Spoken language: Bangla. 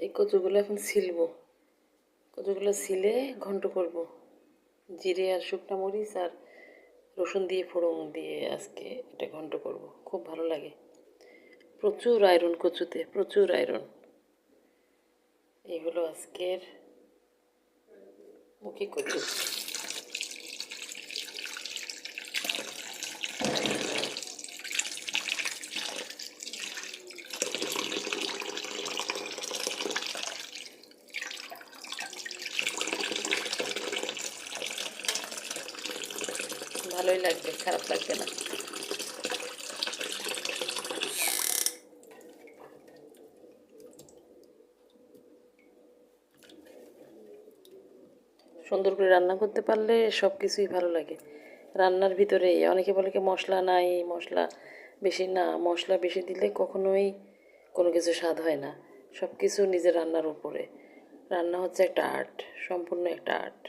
এই কচুগুলো এখন ছিলবো। কচুগুলো ছিলে ঘন্ট করব। জিরে আর শুকনো মরিচ আর রসুন দিয়ে ফোড়ন দিয়ে আজকে এটা ঘন্ট করব। খুব ভালো লাগে। প্রচুর আয়রন কচুতে, প্রচুর আয়রন। এই হলো আজকের মুখী কচু। ভালোই লাগবে, খারাপ লাগবে না। সুন্দর করে রান্না করতে পারলে সব কিছুই ভালো লাগে। রান্নার ভিতরে অনেকে বলে কি মশলা নাই, মশলা বেশি না, মশলা বেশি দিলে কখনোই কোনো কিছু স্বাদ হয় না। সব কিছু নিজের রান্নার উপরে। রান্না হচ্ছে একটা আর্ট, সম্পূর্ণ একটা আর্ট।